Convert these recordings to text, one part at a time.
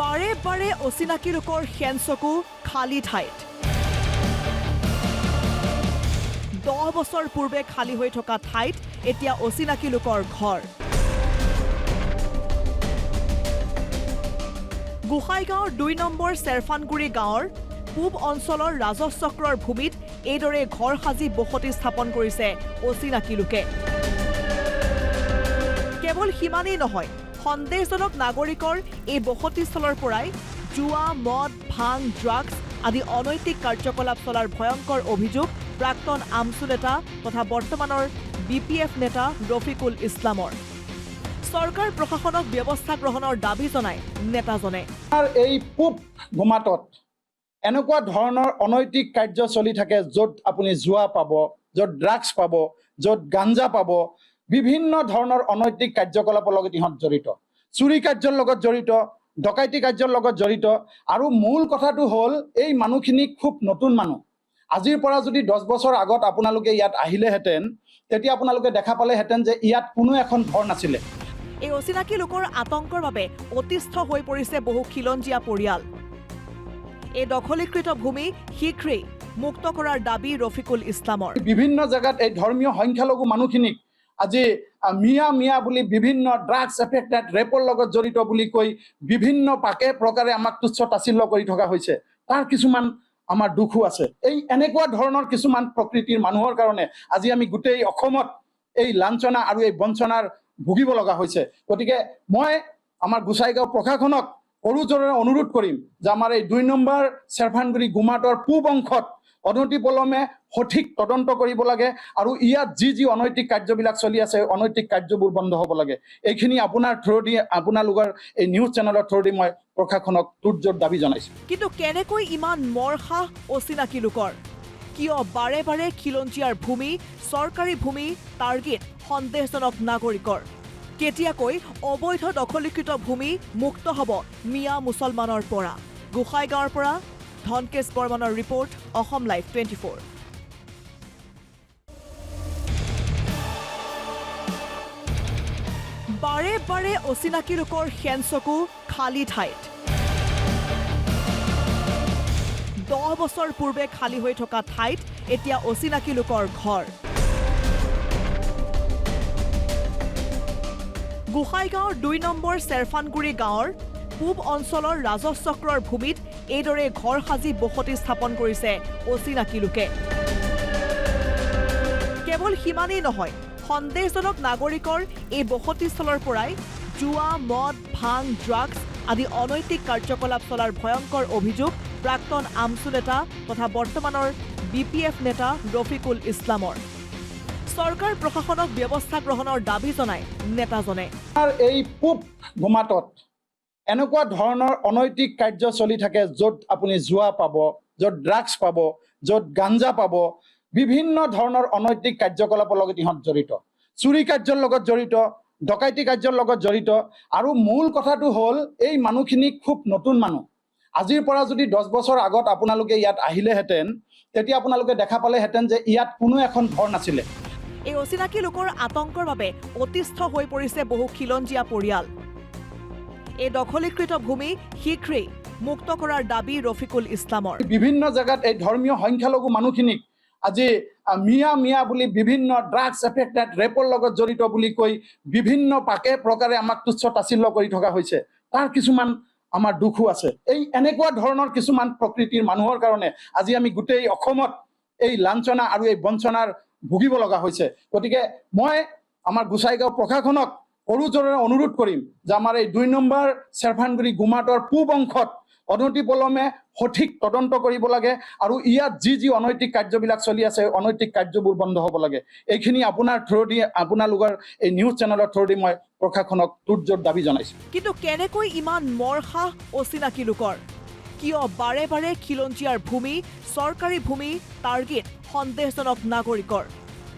বাৰে বাৰে অচিনাকি লোকৰ সেনচকু খালী ঠাইত 10 বছৰ পূৰ্বে খালী হৈ থকা ঠাইত এতিয়া অচিনাকি লোকৰ ঘৰ গোহাইগাঁৱৰ 2 নম্বৰ চেৰফানগুৰি গাঁৱৰ পূব অঞ্চলৰ ৰাজচক্ৰৰ ভূমিত এইদৰে ঘৰ সাজি বসতি স্থাপন কৰিছে অচিনাকি লোকে কেৱল সিমানেই নহয় সন্দেহজনক নাগৰিকৰ এই বসতিস্থলৰ পৰাই জুৱা মদ ভাং ড্ৰাগছ আদি অনৈতিক কাৰ্যকলাপ চলাৰ ভয়ংকৰ অভিযোগ প্ৰাক্তন আমচু নেতা তথা বৰ্তমানৰ বিপিএফ নেতা ৰফিকুল ইছলামৰ চৰকাৰ প্ৰশাসনক ব্যৱস্থা গ্ৰহণৰ দাবী জনায় নেতাজনে এই পূব ভূমাতত এনেকুৱা ধৰণৰ অনৈতিক কাৰ্য চলি থাকে য'ত আপুনি জুৱা পাব য'ত ড্ৰাগছ পাব য'ত গাঞ্জা পাব বিভিন্ন ধৰণৰ অনৈতিক কাৰ্যকলাপৰ লগত ইহঁত জড়িত চুৰি কাৰ্যৰ লগত জড়িত ডকাইতি কাৰ্যৰ লগত জড়িত আৰু মূল কথাটো হ'ল এই মানুহখিনি খুব নতুন মানুহ আজিৰ পৰা যদি 10 বছৰ আগত আপোনালোকে ইয়াত আহিলেহেঁতেন তেতিয়া আপোনালোকে দেখা পালেহেঁতেন যে ইয়াত কোনো এখন ঘৰ নাছিলে এই অচিনাকি লোকৰ আতংকৰ বাবে অতিষ্ঠ হৈ পৰিছে বহু খিলঞ্জীয়া পৰিয়াল এই দখলীকৃত ভূমি শীঘ্ৰেই মুক্ত কৰাৰ দাবী ৰফিকুল ইছলামৰ বিভিন্ন জায়গাত এই ধৰ্মীয় সংখ্যালঘু মানুহখিনিক আজি মিয়া বুলি বিভিন্ন ড্ৰাগছ এফেক্টেড ৰেপৰ লগত জড়িত বুলি কৈ বিভিন্ন পাকে প্ৰকাৰে আমাক তুচ্ছ তাচ্ছিল্য কৰি থকা হৈছে তাৰ কিছুমান আমাৰ দুখো আছে এই এনেকুৱা ধৰণৰ কিছুমান প্ৰকৃতিৰ মানুহৰ কাৰণে আজি আমি গোটেই অসমত এই লাঞ্ছনা আৰু এই বঞ্চনাৰ ভুগিব লগা হৈছে গতিকে মই আমাৰ গোসাইগাঁও প্ৰশাসনক সৰুজোৰে অনুৰোধ কৰিম যে আমাৰ এই 2 নম্বৰ চেৰফানগুৰি গুমাটৰ পূব অংশত অনতিপলমে সঠিক তদন্ত কৰিব লাগে আৰু ইয়াত যি অনৈতিক কাৰ্যবিলাক চলি আছে অনৈতিক কাৰ্যবোৰ বন্ধ হ'ব লাগে এইখিনি আপোনাৰ থ্ৰুদি আপোনালোকৰ এই নিউজ চেনেলৰ থ্ৰুদি মই প্ৰশাসনক তুৰ্জৰ দাবী জনাইছো কিন্তু কেনেকৈ ইমান মৰখাহ অচিনাকি লোকৰ কিয় বাৰে বাৰে খিলঞ্জীয়াৰ ভূমি চৰকাৰী ভূমি টাৰ্গেট সন্দেহজনক নাগৰিকৰ কেতিয়াকৈ অবৈধ দখলীকৃত ভূমি মুক্ত হ'ব মিয়া মুছলমানৰ পৰা গোহাইগাঁৱৰ পৰা ধনকেশ বৰ্মনৰ ৰিপৰ্ট অসম লাইভ 24 বাৰে বাৰে অচিনাকি লোকৰ সেনচকু খালী ঠাইত 10 বছৰ পূৰ্বে খালী হৈ থকা ঠাইত এতিয়া অচিনাকি লোকৰ ঘৰ গোহাইগাঁৱৰ 2 নম্বৰ চেৰফানগুৰি গাঁৱৰ পূব অঞ্চলৰ ৰাজচক্ৰৰ ভূমিত এইদৰে ঘৰ সাজি বসতি স্থাপন কৰিছে অচিনাকি লোকে কেৱল সিমানেই নহয় সন্দেহজনক নাগৰিকৰ এই বসতিস্থলৰ পৰাই জুৱা মদ ভাং ড্ৰাগছ আদি অনৈতিক কাৰ্যকলাপ চলাৰ ভয়ংকৰ অভিযোগ প্ৰাক্তন আমচু নেতা তথা বৰ্তমানৰ বিপিএফ নেতা ৰফিকুল ইছলামৰ চৰকাৰ প্ৰশাসনক ব্যৱস্থা গ্ৰহণৰ দাবী জনায় নেতাজনে এই পূব ভূমাতত এনেকুৱা ধৰণৰ অনৈতিক কাৰ্য চলি থাকে য'ত আপুনি জুৱা পাব য'ত ড্ৰাগছ পাব য'ত গাঞ্জা পাব বিভিন্ন ধৰণৰ অনৈতিক কাৰ্যকলাপৰ লগত ইহঁত জড়িত চুৰি কাৰ্যৰ লগত জড়িত ডকাইতি কাৰ্যৰ লগত জড়িত আৰু মূল কথাটো হ'ল এই মানুহখিনি খুব নতুন মানুহ আজিৰ পৰা যদি 10 বছৰ আগত আপোনালোকে ইয়াত আহিলেহেঁতেন তেতিয়া আপোনালোকে দেখা পালেহেঁতেন যে ইয়াত কোনো এখন ঘৰ নাছিলে এই অচিনাকি লোকৰ আতংকৰ বাবে অতিষ্ঠ হৈ পৰিছে বহু খিলঞ্জীয়া পৰিয়াল এই দখলীকৃত ভূমি শীঘ্ৰেই মুক্ত কৰাৰ দাবী ৰফিকুল ইছলামৰ বিভিন্ন জায়গাত এই ধৰ্মীয় সংখ্যালঘু মানুহখিনিক আজি মিয়া বুলি বিভিন্ন ড্ৰাগছ এফেক্টেড ৰেপৰ লগত জড়িত বুলি কৈ বিভিন্ন পাকে প্ৰকাৰে আমাক তুচ্ছ তাচ্ছিল্য কৰি থকা হৈছে তাৰ কিছুমান আমাৰ দুখো আছে এই এনেকুৱা ধৰণৰ কিছুমান প্ৰকৃতিৰ মানুহৰ কাৰণে আজি আমি গোটেই অসমত এই লাঞ্ছনা আৰু এই বঞ্চনাৰ ভুগিব লগা হৈছে গতিকে মই আমাৰ গোসাইগাঁও প্ৰশাসনক সৰুজোৰে অনুৰোধ কৰিম যে আমাৰ এই 2 নম্বৰ চেৰফানগুৰি গুমাটৰ পূব অংশত অনতিপলমে সঠিক তদন্ত কৰিব লাগে আৰু ইয়াত যি অনৈতিক কাৰ্যবিলাক চলি আছে অনৈতিক কাৰ্যবোৰ বন্ধ হ'ব লাগে এইখিনি আপোনাৰ থ্ৰুদি আপোনালোকৰ এই নিউজ চেনেলৰ থ্ৰুদি মই প্ৰশাসনক তুৰ্জৰ দাবী জনাইছো কিন্তু কেনেকৈ ইমান মৰখাহ অচিনাকি লোকৰ কিয় বাৰে বাৰে খিলঞ্জীয়াৰ ভূমি চৰকাৰী ভূমি টাৰ্গেট সন্দেহজনক নাগৰিকৰ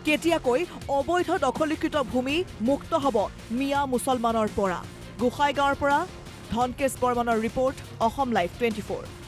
কেতিয়াকৈ অবৈধ দখলীকৃত ভূমি মুক্ত হ'ব মিয়া মুছলমানৰ পৰা গোহাইগাঁৱৰ পৰা ধনকেশ বৰ্মনৰ ৰিপৰ্ট অসম লাইভ 24